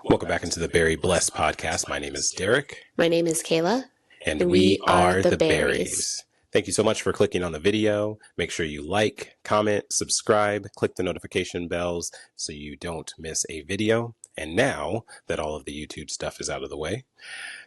Welcome back into the Berry Blessed podcast. My name is Derek. My name is Kayla. And we are the Berries. Thank you so much for clicking on the video. Make sure you like, comment, subscribe, click the notification bells so you don't miss a video. And now that all of the YouTube stuff is out of the way,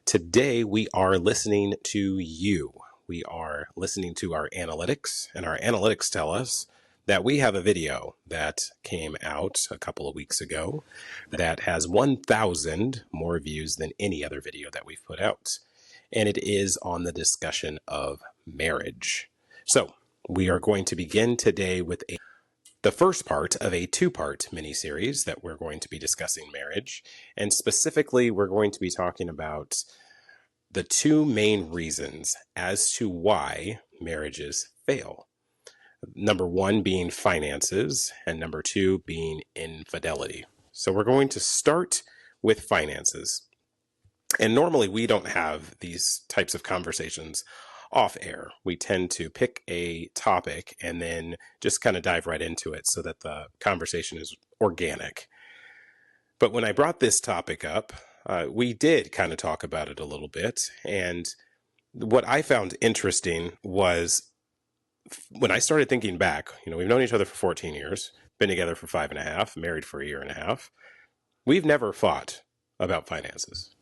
today we are listening to you. We are listening to our analytics, and our analytics tell us that we have a video that came out a couple of weeks ago that has 1,000 more views than any other video that we've put out. And it is on the discussion of marriage. So we are going to begin today with the first part of a two-part mini-series that we're going to be discussing marriage. And specifically, we're going to be talking about the two main reasons as to why marriages fail. Number one being finances, and number two being infidelity. So we're going to start with finances. And normally we don't have these types of conversations off air. We tend to pick a topic and then just kind of dive right into it so that the conversation is organic. But when I brought this topic up, we did kind of talk about it a little bit. And what I found interesting was when I started thinking back, we've known each other for 14 years, been together for 5.5, married for 1.5 years. We've never fought about finances.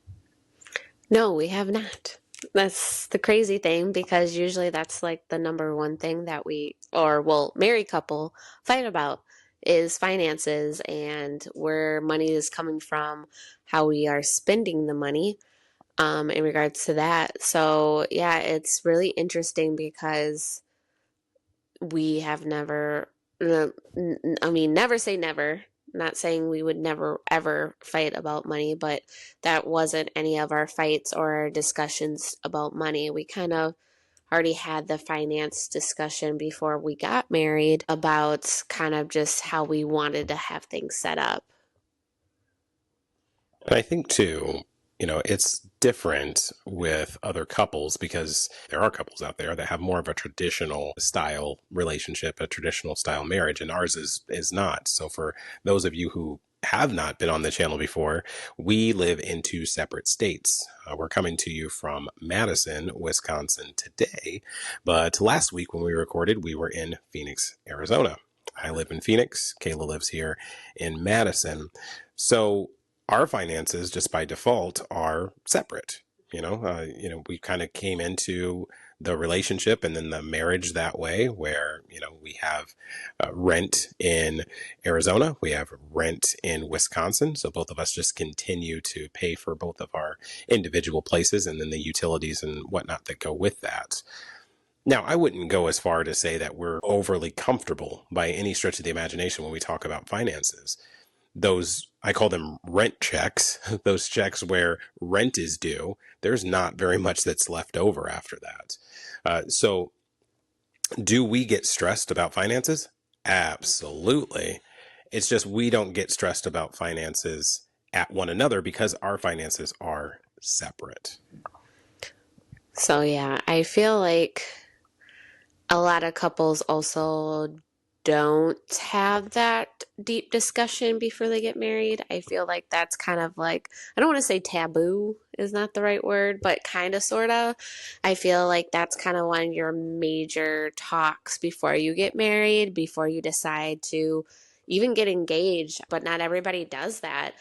No, we have not. That's the crazy thing, because usually that's like the number one thing that married couple fight about is finances and where money is coming from, how we are spending the money in regards to that. So yeah, it's really interesting because we have never say never. Not saying we would never ever fight about money, but that wasn't any of our fights or our discussions about money. We kind of already had the finance discussion before we got married about kind of just how we wanted to have things set up. And I think too, it's different with other couples because there are couples out there that have more of a traditional style relationship, a traditional style marriage, and ours is not. So for those of you who have not been on the channel before, we live in two separate states. We're coming to you from Madison, Wisconsin today, but last week when we recorded, we were in Phoenix, Arizona. I live in Phoenix. Kayla lives here in Madison. So our finances, just by default, are separate. We kind of came into the relationship and then the marriage that way, where, we have rent in Arizona, we have rent in Wisconsin. So both of us just continue to pay for both of our individual places and then the utilities and whatnot that go with that. Now, I wouldn't go as far to say that we're overly comfortable by any stretch of the imagination when we talk about finances. Those, I call them rent checks, those checks where rent is due, there's not very much that's left over after that. So do we get stressed about finances? Absolutely. It's just we don't get stressed about finances at one another because our finances are separate. So yeah, I feel like a lot of couples also don't have that deep discussion before they get married. I feel like that's kind of like, I don't want to say taboo is not the right word, but kind of, sort of. I feel like that's kind of one of your major talks before you get married, before you decide to even get engaged. But not everybody does that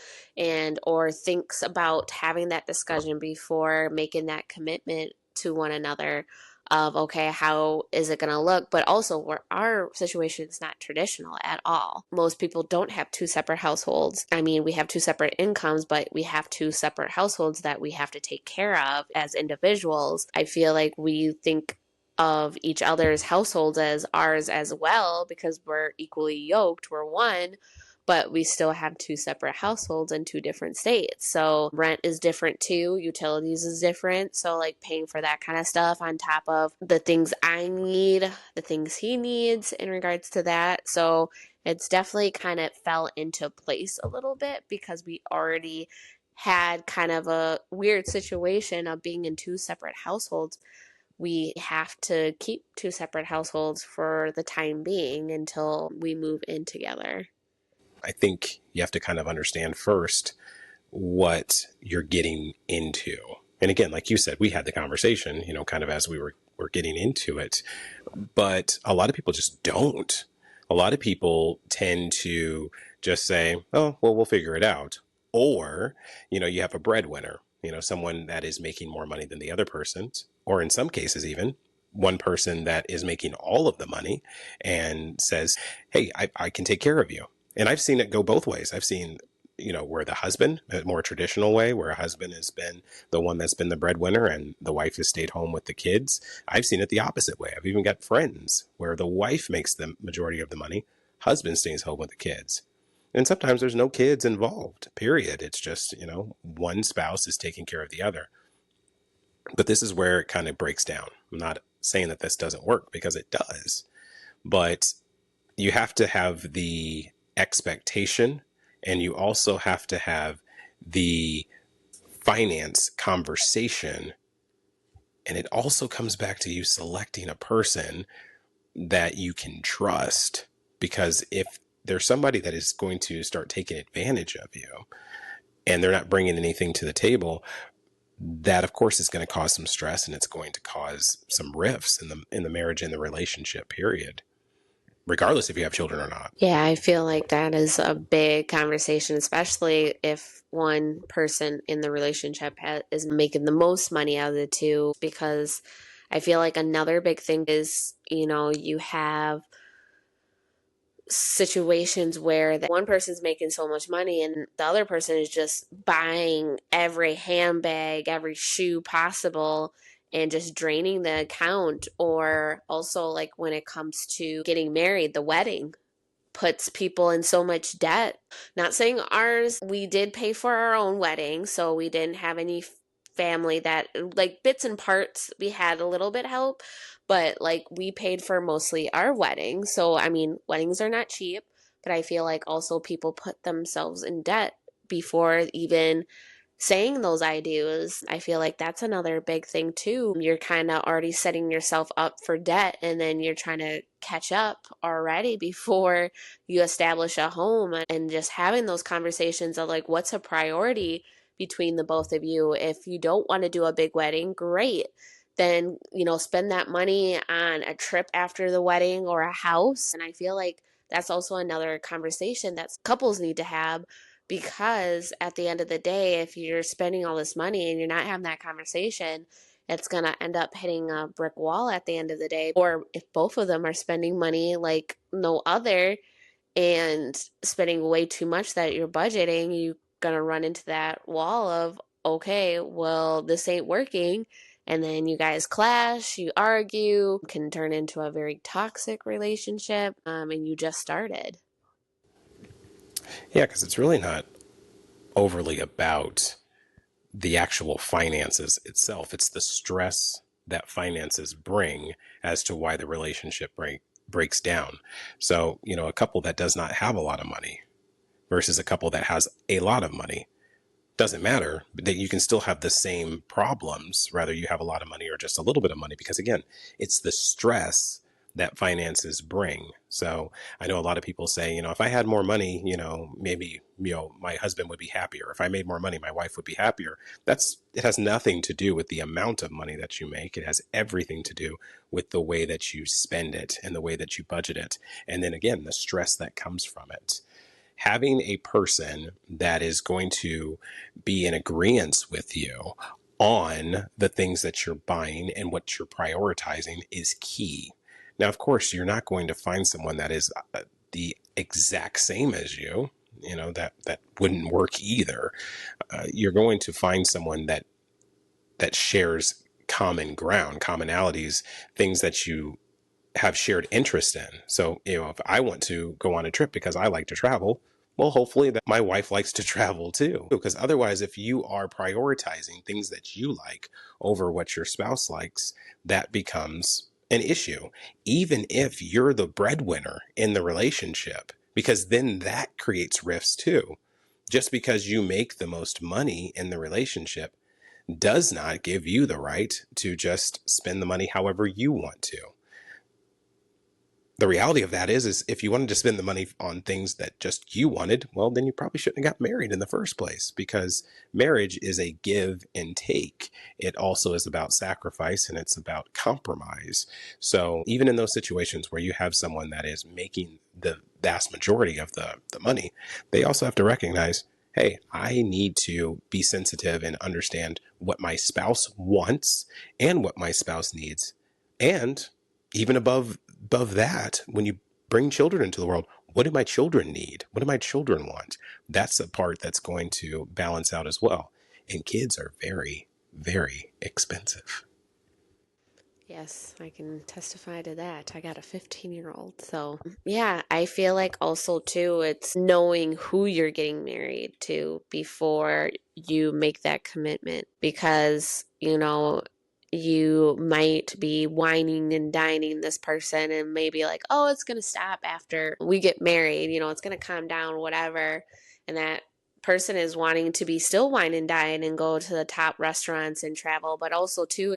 or thinks about having that discussion before making that commitment to one another. Of, okay, how is it going to look? But also, our situation is not traditional at all. Most people don't have two separate households. I mean, we have two separate incomes, but we have two separate households that we have to take care of as individuals. I feel like we think of each other's households as ours as well because we're equally yoked. We're one. But we still have two separate households in two different states. So rent is different too. Utilities is different. So like paying for that kind of stuff on top of the things I need, the things he needs in regards to that. So it's definitely kind of fell into place a little bit because we already had kind of a weird situation of being in two separate households. We have to keep two separate households for the time being until we move in together. I think you have to kind of understand first what you're getting into. And again, like you said, we had the conversation, kind of as we were getting into it, but a lot of people just don't. A lot of people tend to just say, oh, well, we'll figure it out. Or, you have a breadwinner, someone that is making more money than the other person, or in some cases, even one person that is making all of the money and says, hey, I can take care of you. And I've seen it go both ways. I've seen, where the husband, a more traditional way, where a husband has been the one that's been the breadwinner and the wife has stayed home with the kids. I've seen it the opposite way. I've even got friends where the wife makes the majority of the money, husband stays home with the kids. And sometimes there's no kids involved, period. It's just, one spouse is taking care of the other. But this is where it kind of breaks down. I'm not saying that this doesn't work, because it does. But you have to have the expectation, and you also have to have the finance conversation. And it also comes back to you selecting a person that you can trust, because if there's somebody that is going to start taking advantage of you and they're not bringing anything to the table, that of course is going to cause some stress, and it's going to cause some rifts in the marriage and the relationship, period, regardless if you have children or not. Yeah, I feel like that is a big conversation, especially if one person in the relationship is making the most money out of the two, because I feel like another big thing is, you have situations where that one person's making so much money and the other person is just buying every handbag, every shoe possible, and just draining the account. Or also, like, when it comes to getting married, the wedding puts people in so much debt. Not saying ours, we did pay for our own wedding, so we didn't have any family that, like, bits and parts, we had a little bit help, but like we paid for mostly our wedding. So I mean, weddings are not cheap, but I feel like also people put themselves in debt before even saying those I do's. I feel like that's another big thing too. You're kind of already setting yourself up for debt, and then you're trying to catch up already before you establish a home. And just having those conversations of like, what's a priority between the both of you. If you don't want to do a big wedding, great. Then, spend that money on a trip after the wedding or a house. And I feel like that's also another conversation that couples need to have, because at the end of the day, if you're spending all this money and you're not having that conversation, it's going to end up hitting a brick wall at the end of the day. Or if both of them are spending money like no other and spending way too much that you're budgeting, you're going to run into that wall of, okay, well, this ain't working. And then you guys clash, you argue, can turn into a very toxic relationship, and you just started. Yeah, because it's really not overly about the actual finances itself. It's the stress that finances bring as to why the relationship breaks down. So, a couple that does not have a lot of money versus a couple that has a lot of money, doesn't matter, that you can still have the same problems, whether you have a lot of money or just a little bit of money, because again, it's the stress that finances bring. So I know a lot of people say, if I had more money, maybe, my husband would be happier. If I made more money, my wife would be happier. It has nothing to do with the amount of money that you make. It has everything to do with the way that you spend it and the way that you budget it. And then again, the stress that comes from it. Having a person that is going to be in agreement with you on the things that you're buying and what you're prioritizing is key. Now, of course, you're not going to find someone that is the exact same as you. That wouldn't work either. You're going to find someone that shares common ground, commonalities, things that you have shared interest in. So, if I want to go on a trip because I like to travel, well, hopefully that my wife likes to travel too. Because otherwise, if you are prioritizing things that you like over what your spouse likes, that becomes an issue, even if you're the breadwinner in the relationship, because then that creates rifts too. Just because you make the most money in the relationship does not give you the right to just spend the money however you want to. the reality of that is if you wanted to spend the money on things that just you wanted, well, then you probably shouldn't have got married in the first place, because marriage is a give and take. It also is about sacrifice and it's about compromise. So even in those situations where you have someone that is making the vast majority of the money, they also have to recognize, hey, I need to be sensitive and understand what my spouse wants and what my spouse needs. And even above that, when you bring children into the world, what do my children need? What do my children want? That's a part that's going to balance out as well. And kids are very, very expensive. Yes, I can testify to that. I got a 15-year-old. So, yeah, I feel like also too, it's knowing who you're getting married to before you make that commitment, because, you might be whining and dining this person and maybe like, oh, it's going to stop after we get married, it's going to calm down, whatever. And that person is wanting to be still wine and dine and go to the top restaurants and travel, but also too,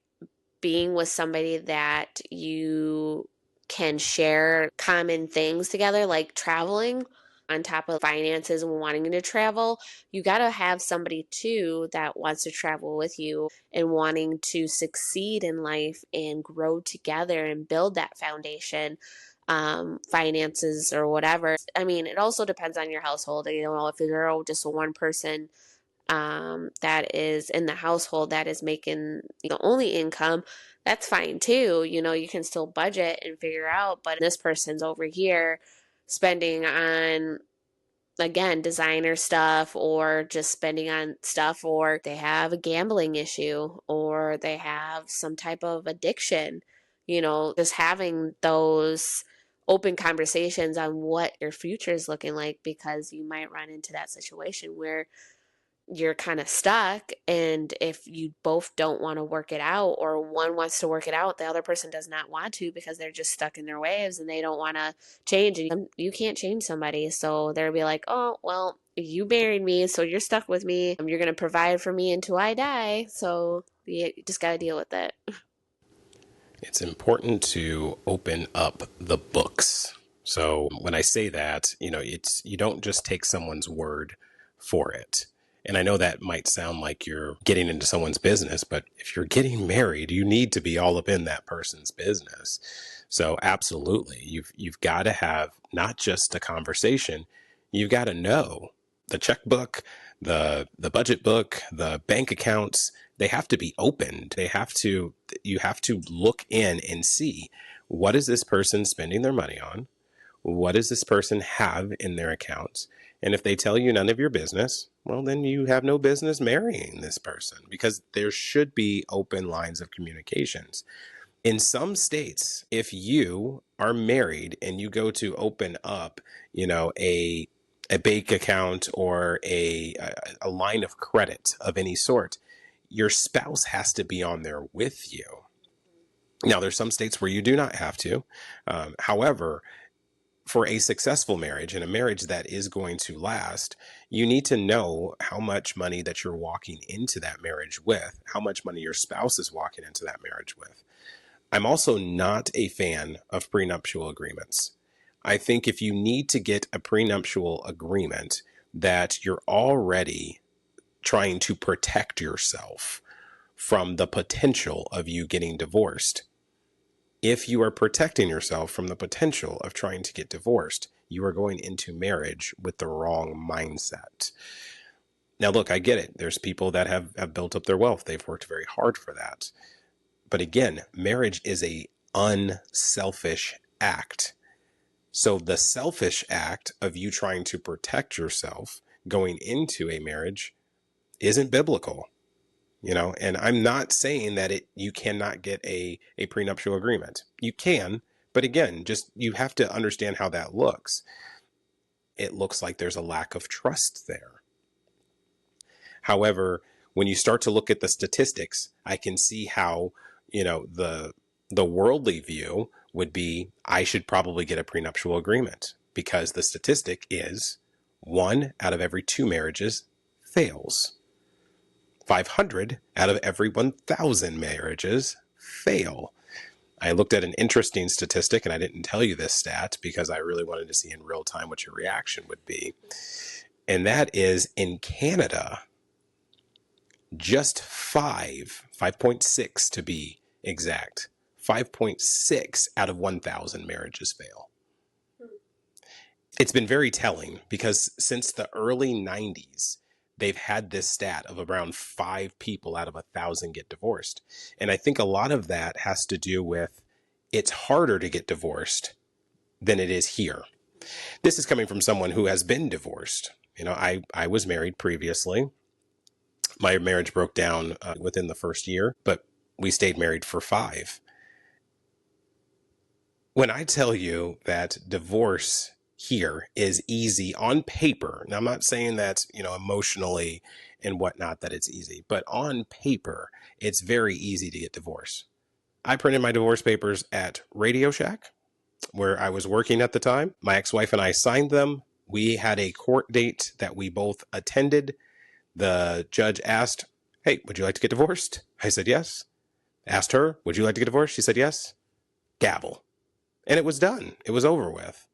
being with somebody that you can share common things together, like traveling, on top of finances and wanting to travel. You got to have somebody too that wants to travel with you and wanting to succeed in life and grow together and build that foundation, finances or whatever. I mean, it also depends on your household. If you're just a one person, that is in the household that is making the only income, that's fine too. You can still budget and figure out, but this person's over here spending on, again, designer stuff, or just spending on stuff, or they have a gambling issue, or they have some type of addiction. Just having those open conversations on what your future is looking like, because you might run into that situation where you're kind of stuck, and if you both don't want to work it out, or one wants to work it out, the other person does not want to, because they're just stuck in their ways and they don't want to change, and you can't change somebody, so they'll be like, oh well, you married me, so you're stuck with me, you're going to provide for me until I die, so you just got to deal with it. It's important to open up the books. So when I say that, you don't just take someone's word for it. And I know that might sound like you're getting into someone's business, but if you're getting married, you need to be all up in that person's business. So absolutely, you've got to have not just a conversation, you've got to know the checkbook, the budget book, the bank accounts. They have to be opened. You have to look in and see, what is this person spending their money on? What does this person have in their accounts? And if they tell you none of your business, well, then you have no business marrying this person, because there should be open lines of communications. In some states, if you are married and you go to open up, a bank account or a line of credit of any sort, your spouse has to be on there with you. Now, there's some states where you do not have to. However, for a successful marriage and a marriage that is going to last, you need to know how much money that you're walking into that marriage with, how much money your spouse is walking into that marriage with. I'm also not a fan of prenuptial agreements. I think if you need to get a prenuptial agreement, that you're already trying to protect yourself from the potential of you getting divorced. If you are protecting yourself from the potential of trying to get divorced, you are going into marriage with the wrong mindset. Now, look, I get it. There's people that have built up their wealth. They've worked very hard for that. But again, marriage is a unselfish act. So the selfish act of you trying to protect yourself going into a marriage isn't biblical. And I'm not saying that you cannot get a prenuptial agreement. You can, but again, just you have to understand how that looks. It looks like there's a lack of trust there. However, when you start to look at the statistics, I can see how, the worldly view would be, I should probably get a prenuptial agreement, because the statistic is 1 out of every 2 marriages fails. 500 out of every 1,000 marriages fail. I looked at an interesting statistic, and I didn't tell you this stat because I really wanted to see in real time what your reaction would be. And that is in Canada, just 5.6 to be exact, 5.6 out of 1,000 marriages fail. It's been very telling because since the early 90s, they've had this stat of around 5 people out of 1,000 get divorced. And I think a lot of that has to do with it's harder to get divorced than it is here. This is coming from someone who has been divorced. You know, I was married previously. My marriage broke down within the first year, but we stayed married for 5. When I tell you that divorce here is easy on paper, now I'm not saying that, you know, emotionally and whatnot that it's easy, but on paper, it's very easy to get divorced. I printed my divorce papers at Radio Shack, where I was working at the time. My ex-wife and I signed them. We had a court date that we both attended. The judge asked, "Hey, would you like to get divorced?" I said yes. Asked her, "Would you like to get divorced?" She said yes. Gavel. And it was done. It was over with.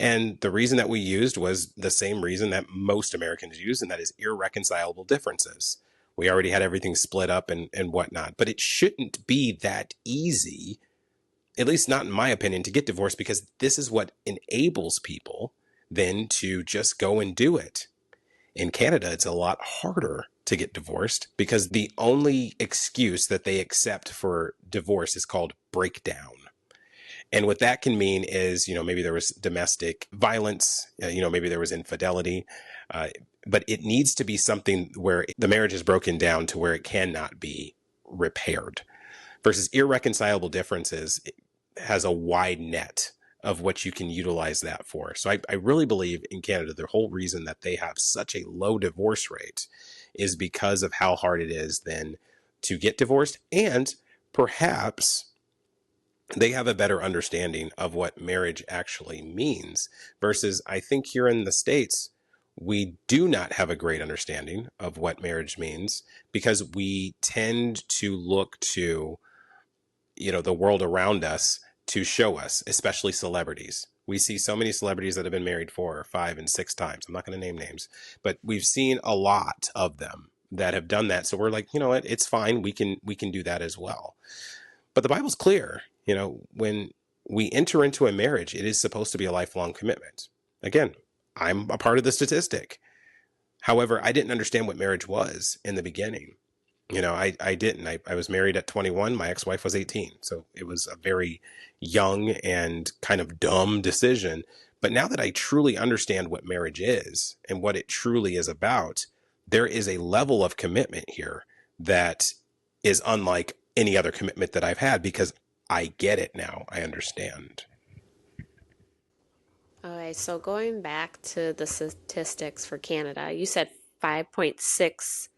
And the reason that we used was the same reason that most Americans use, and that is irreconcilable differences. We already had everything split up and whatnot. But it shouldn't be that easy, at least not in my opinion, to get divorced, because this is what enables people then to just go and do it. In Canada, it's a lot harder to get divorced because the only excuse that they accept for divorce is called breakdown. And what that can mean is, you know, maybe there was domestic violence, you know, maybe there was infidelity, but it needs to be something where the marriage is broken down to where it cannot be repaired. Versus irreconcilable differences, it has a wide net of what you can utilize that for. So I really believe in Canada, the whole reason that they have such a low divorce rate is because of how hard it is then to get divorced, and perhaps they have a better understanding of what marriage actually means, versus I think here in the States, we do not have a great understanding of what marriage means because we tend to look to, you know, the world around us to show us, especially celebrities. We see so many celebrities that have been married 4 or 5 and 6 times. I'm not going to name names, but we've seen a lot of them that have done that. So we're like, you know what, it's fine. We can do that as well. But the Bible's clear. You know, when we enter into a marriage, it is supposed to be a lifelong commitment. Again, I'm a part of the statistic. However, I didn't understand what marriage was in the beginning. You know, I didn't. I was married at 21. My ex-wife was 18. So it was a very young and kind of dumb decision. But now that I truly understand what marriage is and what it truly is about, there is a level of commitment here that is unlike any other commitment that I've had because I get it now. I understand. Okay, so going back to the statistics for Canada, you said 5.6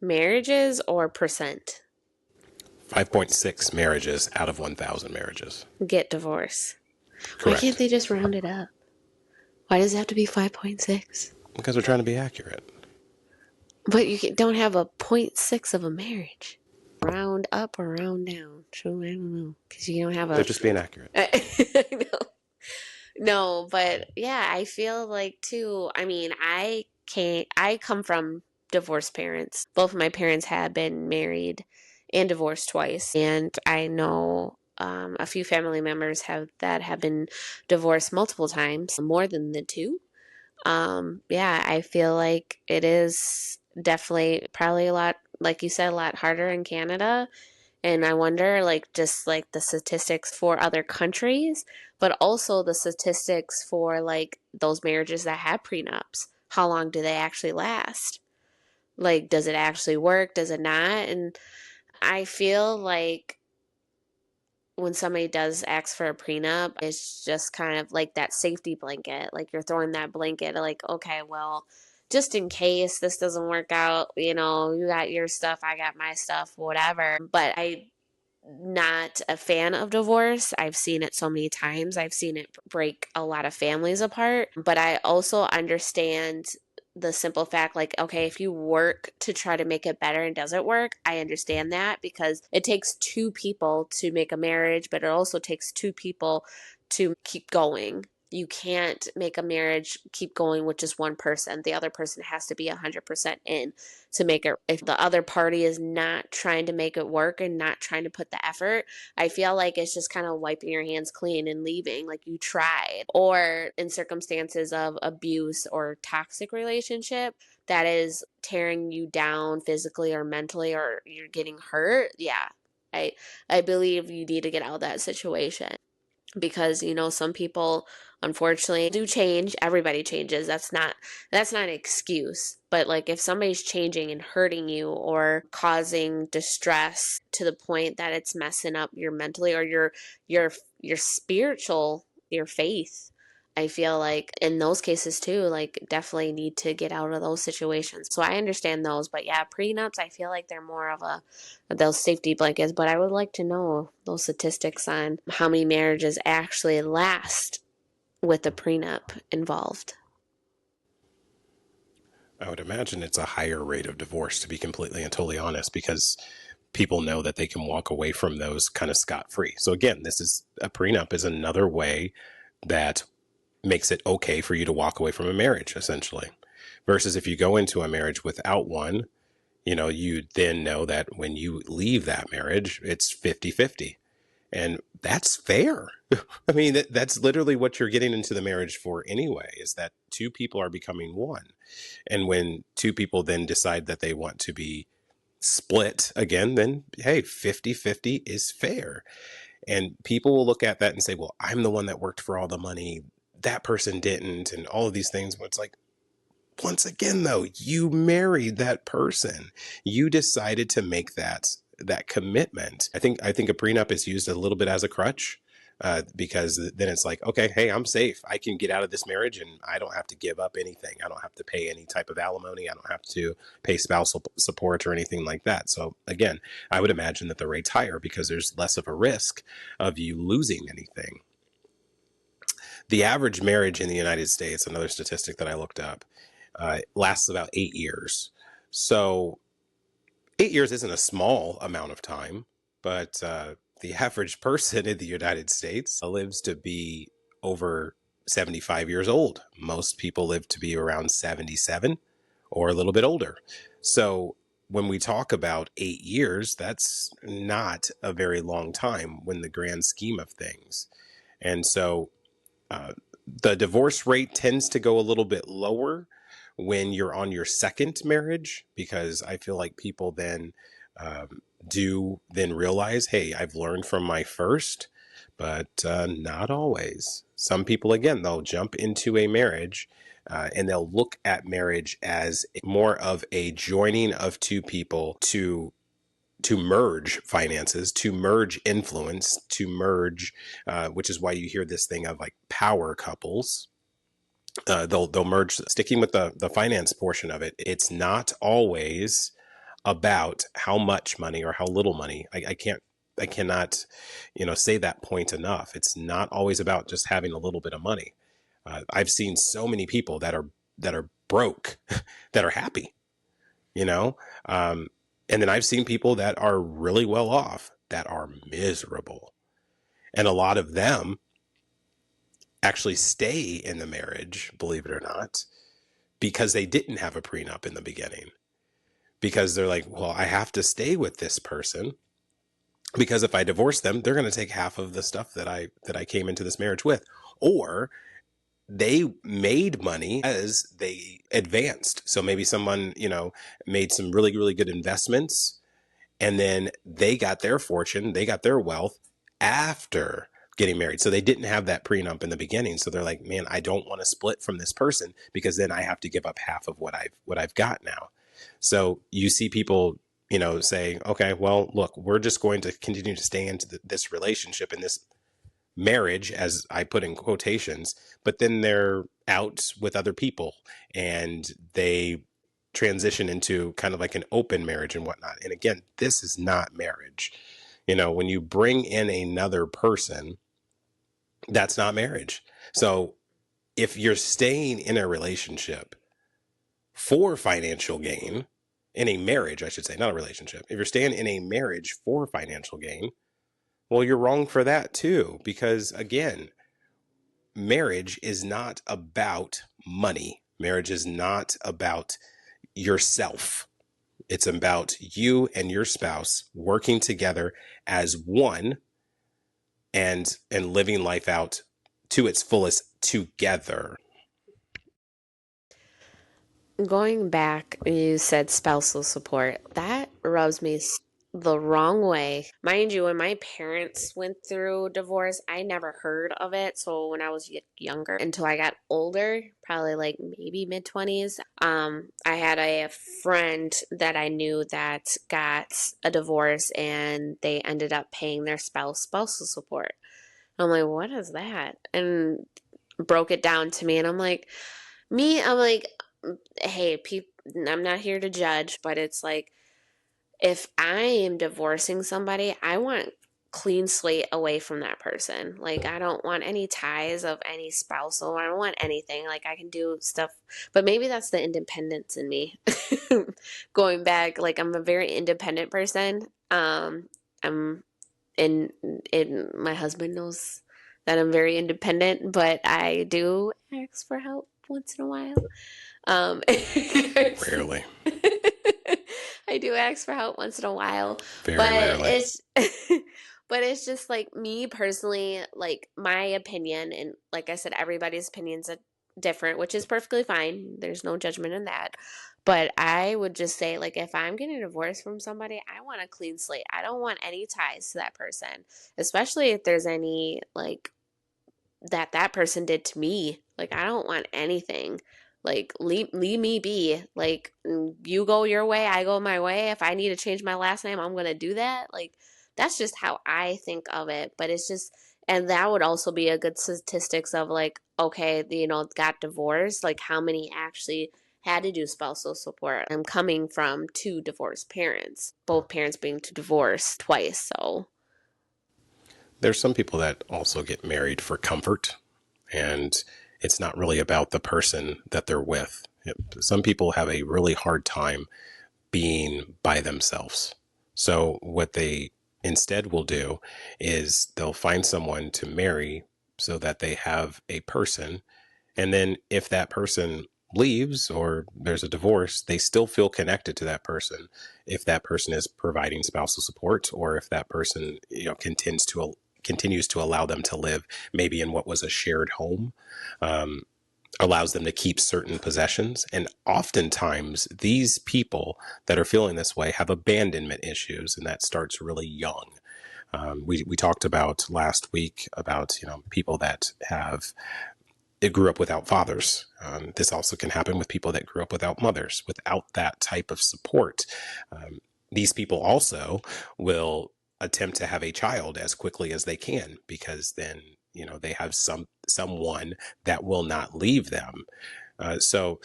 marriages or percent 5.6 marriages out of 1,000 marriages. get divorced. Correct. Why can't they just round it up? Why does it have to be 5.6? Because we're trying to be accurate. But you don't have a 0.6 of a marriage. Round up or round down? So I don't know. Because you don't have a... They're just being accurate. I know. No, but yeah, I feel like too, I mean, I come from divorced parents. Both of my parents have been married and divorced twice. And I know a few family members have been divorced multiple times, more than the 2. Yeah, I feel like it is definitely probably a lot, like you said, a lot harder in Canada. And I wonder, like, just like the statistics for other countries, but also the statistics for like those marriages that have prenups. How long do they actually last? Like, does it actually work? Does it not? And I feel like when somebody does ask for a prenup, it's just kind of like that safety blanket. Like, you're throwing that blanket, like, okay, well, just in case this doesn't work out, you know, you got your stuff, I got my stuff, whatever. But I'm not a fan of divorce. I've seen it so many times. I've seen it break a lot of families apart. But I also understand the simple fact, like, okay, if you work to try to make it better and doesn't work, I understand that, because it takes two people to make a marriage, but it also takes two people to keep going. You can't make a marriage keep going with just one person. The other person has to be 100% in to make it. If the other party is not trying to make it work and not trying to put the effort, I feel like it's just kind of wiping your hands clean and leaving, like you tried. Or in circumstances of abuse or toxic relationship that is tearing you down physically or mentally, or you're getting hurt, yeah, I believe you need to get out of that situation, because some people unfortunately do change. Everybody changes. That's not an excuse, but like, if somebody's changing and hurting you or causing distress to the point that it's messing up your mentally or your spiritual, your faith, I feel like in those cases too, like, definitely need to get out of those situations. So I understand those, but yeah, prenups, I feel like they're more of those safety blankets. But I would like to know those statistics on how many marriages actually last with a prenup involved. I would imagine it's a higher rate of divorce, to be completely and totally honest, because people know that they can walk away from those kind of scot-free. So again, this is a prenup is another way that makes it okay for you to walk away from a marriage, essentially. Versus if you go into a marriage without one, you then know that when you leave that marriage, it's 50-50. And that's fair. I mean, that's literally what you're getting into the marriage for anyway, is that two people are becoming one. And when two people then decide that they want to be split again, then hey, 50-50 is fair. And people will look at that and say, well, I'm the one that worked for all the money. That person didn't. And all of these things. It's like, once again, though, you married that person. You decided to make that commitment. I think a prenup is used a little bit as a crutch, because then it's like, okay, hey, I'm safe. I can get out of this marriage and I don't have to give up anything. I don't have to pay any type of alimony. I don't have to pay spousal support or anything like that. So again, I would imagine that the rate's higher because there's less of a risk of you losing anything. The average marriage in the United States, another statistic that I looked up, lasts about 8 years. So 8 years isn't a small amount of time, but the average person in the United States lives to be over 75 years old. Most people live to be around 77 or a little bit older. So when we talk about 8 years, that's not a very long time when the grand scheme of things. And so the divorce rate tends to go a little bit lower when you're on your second marriage, because I feel like people then do then realize, hey, I've learned from my first, but not always. Some people, again, they'll jump into a marriage and they'll look at marriage as more of a joining of two people to merge finances, to merge influence, to merge, which is why you hear this thing of like power couples. They'll merge. Sticking with the finance portion of it, it's not always about how much money or how little money. I cannot, say that point enough. It's not always about just having a little bit of money. I've seen so many people that are broke that are happy, you know. And then I've seen people that are really well off that are miserable. And a lot of them actually stay in the marriage, believe it or not, because they didn't have a prenup in the beginning. Because they're like, well, I have to stay with this person because if I divorce them, they're going to take half of the stuff that I came into this marriage with. Or they made money as they advanced. So maybe someone, made some really, really good investments, and then they got their fortune, they got their wealth after getting married. So they didn't have that prenup in the beginning. So they're like, man, I don't want to split from this person because then I have to give up half of what I've got now. So you see people, say, okay, well, look, we're just going to continue to stay into this relationship and this marriage, as I put in quotations, but then they're out with other people and they transition into kind of like an open marriage and whatnot. And again, this is not marriage. When you bring in another person, that's not marriage. So if you're staying in a relationship, for financial gain, in a marriage, I should say, not a relationship, if you're staying in a marriage for financial gain, well, you're wrong for that too. Because again, marriage is not about money. Marriage is not about yourself. It's about you and your spouse working together as one and living life out to its fullest together. Going back, you said spousal support. That rubs me the wrong way. Mind you, when my parents went through divorce, I never heard of it. So when I was younger, until I got older, probably like maybe mid 20s, I had a friend that I knew that got a divorce and they ended up paying their spousal support. I'm like, what is that? And broke it down to me, and I'm like, hey, I'm not here to judge, but it's like, if I am divorcing somebody, I want clean slate away from that person. Like, I don't want any ties of any spousal. I don't want anything. Like, I can do stuff, but maybe that's the independence in me. Going back, like, I'm a very independent person. I'm and my husband knows that I'm very independent, but I do ask for help once in a while. Rarely. I do ask for help once in a while, Very but rarely. it's but it's just like me personally, like my opinion, and like I said, everybody's opinions are different, which is perfectly fine. There's no judgment in that. But I would just say, like, if I'm getting a divorce from somebody, I want a clean slate. I don't want any ties to that person, especially if there's any like that person did to me. Like, I don't want anything. Like, leave me be. Like, you go your way, I go my way. If I need to change my last name, I'm gonna do that. Like, that's just how I think of it. But it's just, and that would also be a good statistics of like, okay, got divorced. Like, how many actually had to do spousal support? I'm coming from two divorced parents, both parents being divorced twice. So There's some people that also get married for comfort, and it's not really about the person that they're with. Some people have a really hard time being by themselves. So what they instead will do is they'll find someone to marry so that they have a person. And then if that person leaves or there's a divorce, they still feel connected to that person. If that person is providing spousal support, or if that person, continues to allow them to live maybe in what was a shared home, allows them to keep certain possessions. And oftentimes these people that are feeling this way have abandonment issues, and that starts really young. We talked about last week about people that have it grew up without fathers. This also can happen with people that grew up without mothers, without that type of support. These people also will attempt to have a child as quickly as they can, because then they have someone that will not leave them. So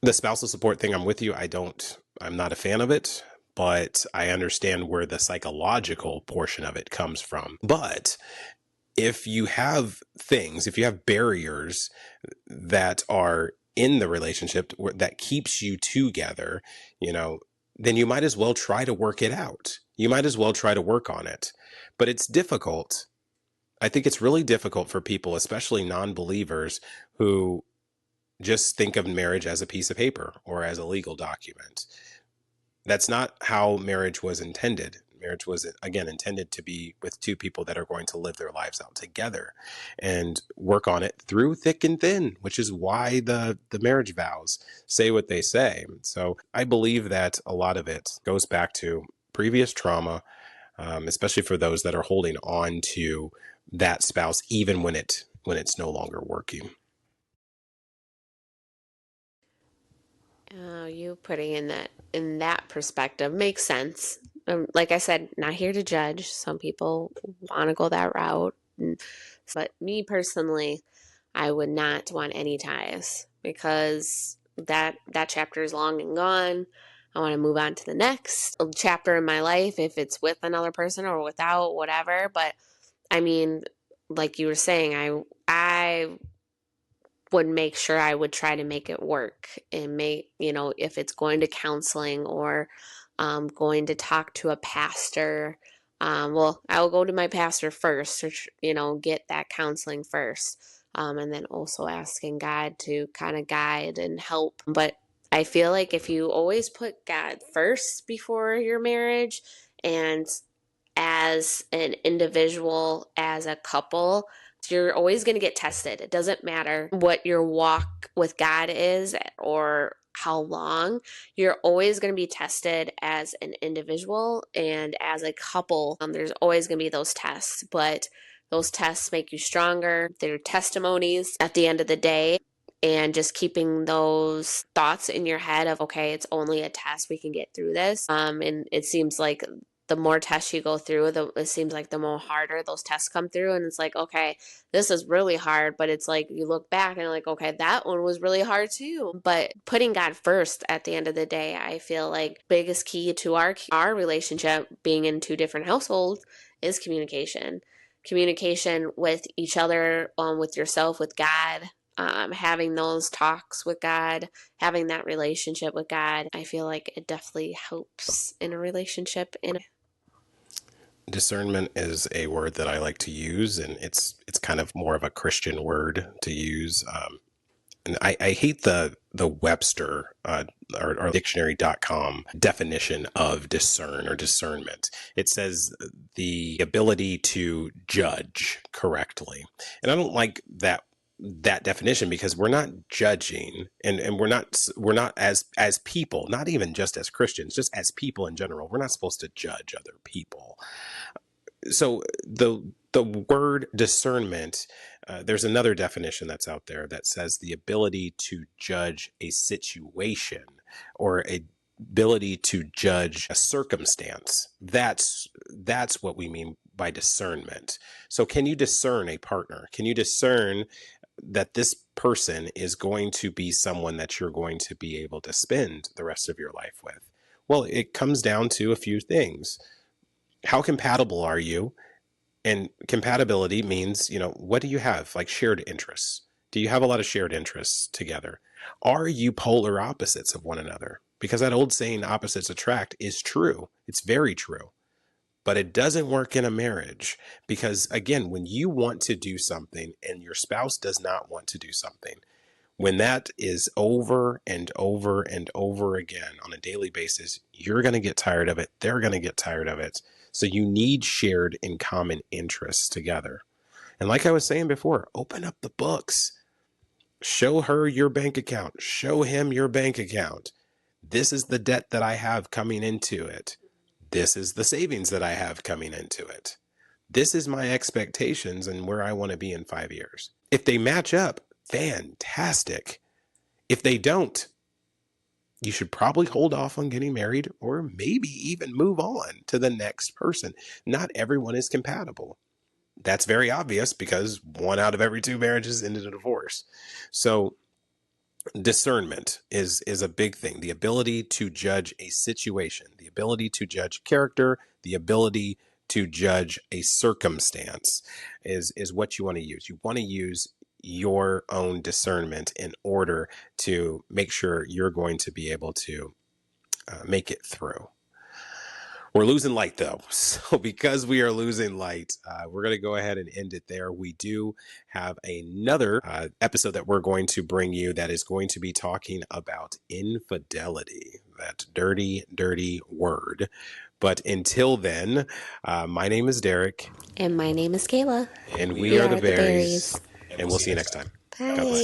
the spousal support thing, I'm with you. I'm not a fan of it, but I understand where the psychological portion of it comes from. But if you have barriers that are in the relationship that keeps you together, then you might as well try to work it out. You might as well try to work on it. But it's difficult. I think it's really difficult for people, especially non-believers, who just think of marriage as a piece of paper or as a legal document. That's not how marriage was intended. Marriage was, again, intended to be with two people that are going to live their lives out together and work on it through thick and thin, which is why the marriage vows say what they say. So I believe that a lot of it goes back to previous trauma, especially for those that are holding on to that spouse, even when it's no longer working. you putting in that perspective makes sense. Like I said, not here to judge. Some people want to go that route, but me personally, I would not want any ties because that chapter is long and gone. I want to move on to the next chapter in my life, if it's with another person or without, whatever. But I mean, like you were saying, I would make sure I would try to make it work and if it's going to counseling or going to talk to a pastor. Well, I will go to my pastor first, or, get that counseling first. And then also asking God to kind of guide and help. But I feel like if you always put God first before your marriage, and as an individual, as a couple, you're always going to get tested. It doesn't matter what your walk with God is or how long, you're always going to be tested as an individual and as a couple. There's always going to be those tests, but those tests make you stronger. They're testimonies at the end of the day. And just keeping those thoughts in your head of, okay, it's only a test, we can get through this. And it seems like the more tests you go through, it seems like the more harder those tests come through. And it's like, okay, this is really hard. But it's like you look back and you're like, okay, that one was really hard too. But putting God first at the end of the day, I feel like biggest key to our relationship being in two different households is communication. Communication with each other, with yourself, with God. Having those talks with God, having that relationship with God, I feel like it definitely helps in a relationship. Discernment is a word that I like to use, and it's kind of more of a Christian word to use. And I hate the Webster or dictionary.com definition of discern or discernment. It says the ability to judge correctly. And I don't like that definition, because we're not judging, and we're not as people, not even just as Christians, just as people in general, we're not supposed to judge other people. So the word discernment, there's another definition that's out there that says the ability to judge a situation, or a ability to judge a circumstance. That's what we mean by discernment. So can you discern a partner? Can you discern that this person is going to be someone that you're going to be able to spend the rest of your life with? Well, it comes down to a few things. How compatible are you? And compatibility means, what do you have? Like shared interests. Do you have a lot of shared interests together? Are you polar opposites of one another? Because that old saying, opposites attract, is true. It's very true. But it doesn't work in a marriage, because, again, when you want to do something and your spouse does not want to do something, when that is over and over and over again on a daily basis, you're going to get tired of it. They're going to get tired of it. So you need shared and common interests together. And like I was saying before, open up the books. Show her your bank account. Show him your bank account. This is the debt that I have coming into it. This is the savings that I have coming into it. This is my expectations and where I want to be in 5 years. If they match up, fantastic. If they don't, you should probably hold off on getting married, or maybe even move on to the next person. Not everyone is compatible. That's very obvious, because 1 out of every 2 marriages ended in divorce. So discernment is a big thing. The ability to judge a situation, the ability to judge character, the ability to judge a circumstance is what you want to use. You want to use your own discernment in order to make sure you're going to be able to make it through. We're losing light, though. So because we are losing light, we're going to go ahead and end it there. We do have another episode that we're going to bring you that is going to be talking about infidelity, that dirty, dirty word. But until then, my name is Derek. And my name is Kayla. And we are the Berries. And we'll see you next time. Bye. God bless.